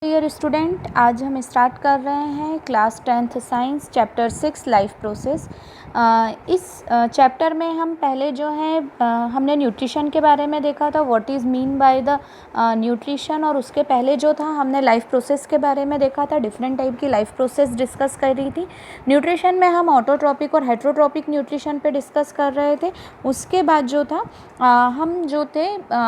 Dear student, आज हम start कर रहे हैं class 10th science chapter 6 life process. इस चैप्टर में हम पहले जो है हमने न्यूट्रिशन के बारे में देखा था, what is mean by the nutrition, और उसके पहले जो था हमने लाइफ प्रोसेस के बारे में देखा था। डिफरेंट टाइप की लाइफ प्रोसेस डिस्कस कर रही थी। न्यूट्रिशन में हम ऑटोट्रॉपिक और हेट्रोट्रॉपिक न्यूट्रिशन पे डिस्कस कर रहे थे। उसके बाद जो था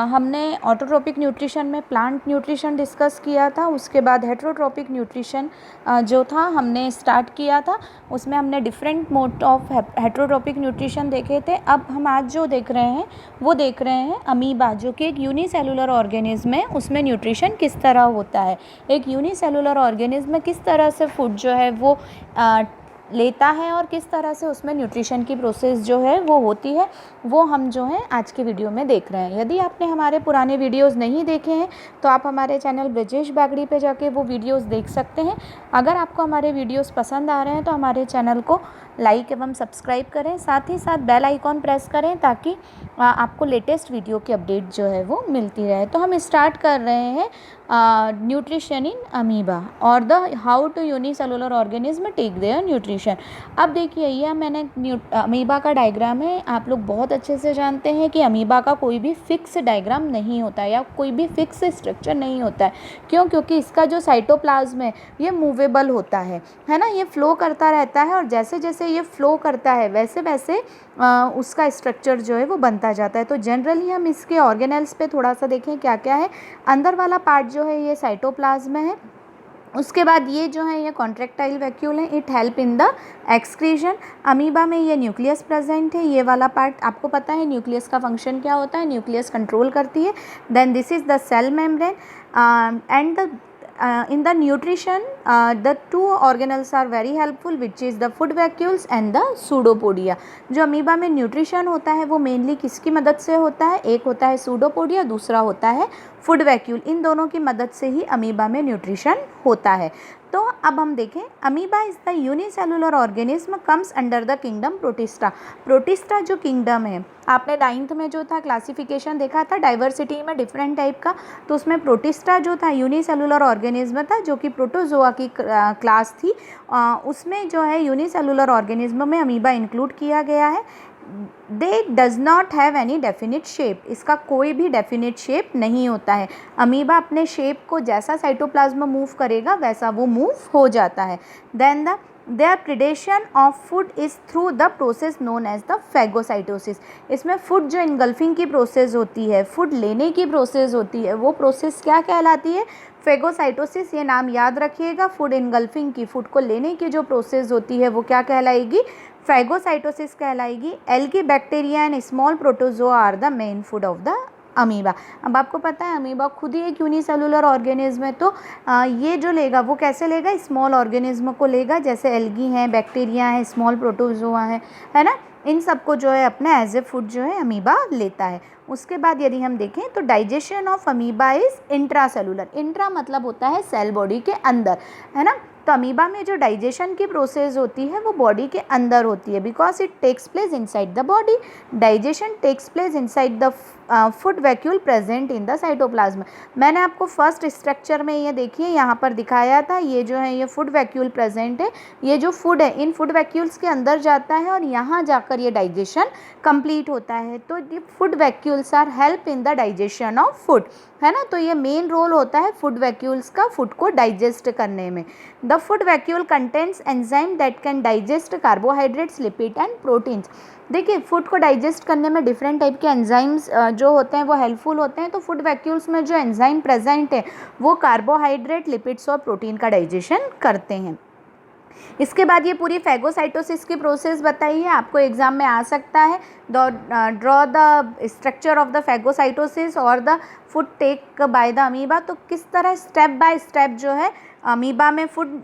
हमने ऑटोट्रॉपिक न्यूट्रिशन में प्लांट न्यूट्रिशन डिस्कस किया था। उसके बाद हेट्रोट्रॉपिक न्यूट्रिशन जो था हमने स्टार्ट किया था, उसमें हमने different mode of heterotrophic nutrition देखे थे। अब हम आज जो देख रहे हैं वो देख रहे हैं अमीबा, जो कि एक यूनिसेलुलर ऑर्गेनिज्म है, उसमें न्यूट्रिशन किस तरह होता है। एक यूनिसेलुलर ऑर्गेनिज्म में किस तरह से फूड जो है वो लेता है और किस तरह से उसमें न्यूट्रिशन की प्रोसेस जो है वो होती है, वो हम जो है आज के वीडियो में देख रहे हैं। यदि आपने हमारे पुराने वीडियोस नहीं देखे हैं तो आप हमारे चैनल ब्रजेश बागड़ी पे जाके वो वीडियोस देख सकते हैं। अगर आपको हमारे वीडियोस पसंद आ रहे हैं तो हमारे चैनल को लाइक एवं सब्सक्राइब करें, साथ ही साथ बेल आइकॉन प्रेस करें ताकि आपको लेटेस्ट वीडियो की अपडेट जो है वो मिलती रहे। तो हम स्टार्ट कर रहे हैं न्यूट्रिशन इन अमीबा और the how to unicellular organism take their nutrition. अब देखिए, यह मैंने अमीबा का डायग्राम है। आप लोग बहुत अच्छे से जानते हैं कि अमीबा का कोई भी फिक्स डायग्राम नहीं होता है या कोई भी फिक्स स्ट्रक्चर नहीं होता है। क्यों? क्योंकि इसका जो साइटोप्लाज्म है ये मूवेबल होता है ना, ये फ्लो करता रहता है, और जैसे जैसे ये फ्लो करता है वैसे वैसे उसका स्ट्रक्चर जो है वो बनता जाता है। तो जनरली हम इसके ऑर्गेनेल्स पे थोड़ा सा देखें क्या क्या है। अंदर वाला पार्ट जो है ये साइटोप्लाज्म है। उसके बाद ये जो है ये कॉन्ट्रैक्टाइल वैक्यूल है, it help in the excretion. Amoeba में ये न्यूक्लियस प्रेजेंट है। ये वाला पार्ट आपको पता है न्यूक्लियस का फंक्शन क्या होता है, न्यूक्लियस कंट्रोल करती है। Then this is the cell membrane and the in the nutrition the two organelles are very helpful, which is the food vacuoles and the pseudopodia। जो अमीबा में न्यूट्रिशन होता है वो मेनली किसकी मदद से होता है? एक होता है सूडोपोडिया, दूसरा होता है फूड वैक्यूल। इन दोनों की मदद से ही अमीबा में न्यूट्रिशन होता है। तो अब हम देखें, amoeba is the unicellular organism comes under the kingdom protista. Protista जो किंगडम है, आपने 9th में जो था क्लासिफिकेशन देखा था डाइवर्सिटी में डिफरेंट टाइप का, तो उसमें प्रोटिस्टा जो था यूनिसेलुलर ऑर्गेनिज्म था, जो कि प्रोटोजोआ की क्लास थी। उसमें जो है यूनिसेलुलर ऑर्गेनिज्म में अमीबा इंक्लूड किया गया है। दे does not have any definite shape, इसका कोई भी डेफिनिट शेप नहीं होता है। अमीबा अपने शेप को जैसा साइटोप्लाज्म मूव करेगा वैसा वो मूव हो जाता है। Then their predation of food is through the process known as the phagocytosis. इसमें फूड जो इनगल्फिंग की प्रोसेस होती है, फूड लेने की प्रोसेस होती है, वो प्रोसेस क्या कहलाती है? फैगोसाइटोसिस। ये नाम याद रखिएगा। फूड इनगल्फिंग की, फूड को लेने की जो प्रोसेस होती है वो क्या कहलाएगी? फैगोसाइटोसिस कहलाएगी। Algae, bacteria and small protozoa are the main food of the amoeba. अब आपको पता है अमीबा खुद ही एक यूनिसेलुलर ऑर्गेनिज्म है, तो ये जो लेगा वो कैसे लेगा? स्मॉल ऑर्गेनिज्म को लेगा, जैसे एल्गी हैं, बैक्टीरिया हैं, स्मॉल प्रोटोजोआ है ना, इन सबको जो है अपना एज ए फूड जो है अमीबा लेता है। उसके बाद यदि हम देखें तो digestion of amoeba is intracellular. Intra मतलब होता है सेल बॉडी के अंदर, है ना। तो अमीबा में जो डाइजेशन की प्रोसेस होती है वो बॉडी के अंदर होती है, because it takes place inside the body. Digestion takes place inside the food vacuole present in the cytoplasm. मैंने आपको फर्स्ट स्ट्रक्चर में ये देखिए यहाँ पर दिखाया था, ये जो है ये फूड वैक्यूल प्रेजेंट है। ये जो फूड है इन फूड वैक्यूल्स के अंदर जाता है और यहाँ जाकर ये डाइजेशन कंप्लीट होता है। तो ये food vacuoles are help in the digestion of food, है ना। तो ये मेन रोल होता है फूड वैक्यूल्स का फूड को डाइजेस्ट करने में। The food vacuole contents enzyme that can digest carbohydrates, lipid and proteins. देखिए, फूड को डाइजेस्ट करने में डिफरेंट टाइप के एंजाइम्स जो होते हैं वो हेल्पफुल होते हैं। तो फूड वैक्यूल्स में जो एंजाइम प्रेजेंट है वो कार्बोहाइड्रेट, लिपिड्स और प्रोटीन का डाइजेशन करते हैं। इसके बाद ये पूरी फैगोसाइटोसिस की प्रोसेस बताइए, आपको एग्जाम में आ सकता है। Draw the structure of the phagocytosis और the food take by the amoeba. तो किस तरह स्टेप बाय स्टेप जो है अमीबा में फूड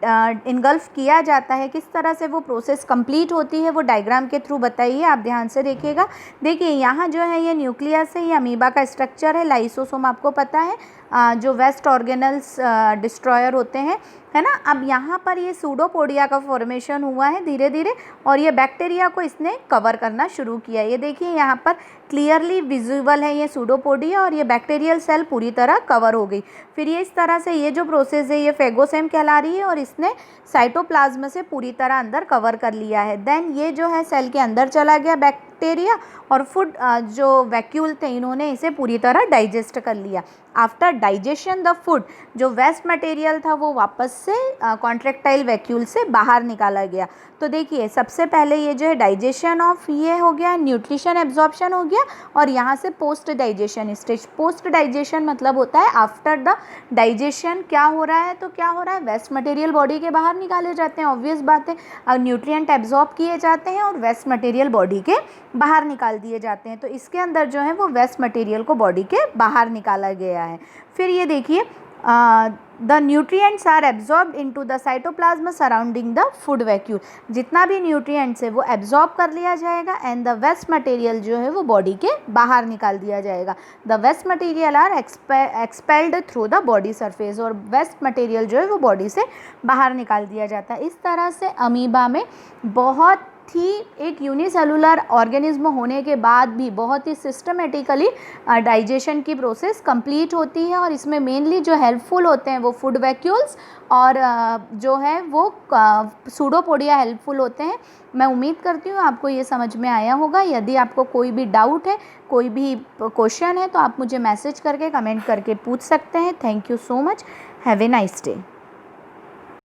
इनगल्फ किया जाता है, किस तरह से वो प्रोसेस कंप्लीट होती है, वो डायग्राम के थ्रू बताइए। आप ध्यान से देखिएगा। देखिए यहाँ जो है ये न्यूक्लियस है, ये अमीबा का स्ट्रक्चर है। लाइसोसोम आपको पता है, जो वेस्ट ऑर्गेनल्स डिस्ट्रॉयर होते हैं, है ना। अब यहाँ पर ये सूडोपोडिया का फॉर्मेशन हुआ है धीरे धीरे, और ये बैक्टीरिया को इसने कवर करना शुरू किया। ये देखिए यहाँ पर क्लियरली विजिबल है ये सूडोपोडिया, और ये बैक्टीरियल सेल पूरी तरह कवर हो गई। फिर ये इस तरह से ये जो प्रोसेस है ये फेगोसेम कहला रही है, और इसने साइटोप्लाज्म से पूरी तरह अंदर कवर कर लिया है। देन ये जो है सेल के अंदर चला गया बैक्टीरिया, और फूड जो वैक्यूल थे इन्होंने इसे पूरी तरह डाइजेस्ट कर लिया। आफ्टर डाइजेशन द फूड, जो वेस्ट मटेरियल था वो वापस से कॉन्ट्रैक्टाइल वैक्यूल से बाहर निकाला गया। तो देखिए सबसे पहले ये जो है डाइजेशन ऑफ ये हो गया, न्यूट्रिशन एब्जॉर्प्शन हो गया, और यहाँ से post digestion stage. Post digestion मतलब होता है आफ्टर द डाइजेशन क्या हो रहा है, तो क्या हो रहा है, वेस्ट मटेरियल बॉडी के बाहर निकाले जाते हैं, ऑब्वियस बात है, और न्यूट्रिएंट एब्जॉर्ब किए जाते हैं और वेस्ट मटेरियल बॉडी के बाहर निकाल दिए जाते हैं। तो इसके अंदर जो है वो वेस्ट मटेरियल को बॉडी के बाहर निकाला गया है। फिर ये देखिए the nutrients are absorbed into the cytoplasm surrounding the food vacuole. जितना भी न्यूट्रिएंट्स है वो एब्जॉर्ब कर लिया जाएगा, एंड द वेस्ट मटेरियल जो है वो बॉडी के बाहर निकाल दिया जाएगा। The waste material are expelled through the body surface, और वेस्ट मटेरियल जो है वो बॉडी से बाहर निकाल दिया जाता है। इस तरह से अमीबा में बहुत ही एक यूनिसेलुलर ऑर्गेनिज्म होने के बाद भी बहुत ही सिस्टमेटिकली डाइजेशन की प्रोसेस कंप्लीट होती है, और इसमें मेनली जो हेल्पफुल होते हैं वो फूड वैक्यूल्स और जो है वो सूडोपोडिया हेल्पफुल होते हैं। मैं उम्मीद करती हूँ आपको ये समझ में आया होगा। यदि आपको कोई भी डाउट है, कोई भी क्वेश्चन है, तो आप मुझे मैसेज करके कमेंट करके पूछ सकते हैं। Thank you so much. Have a nice day.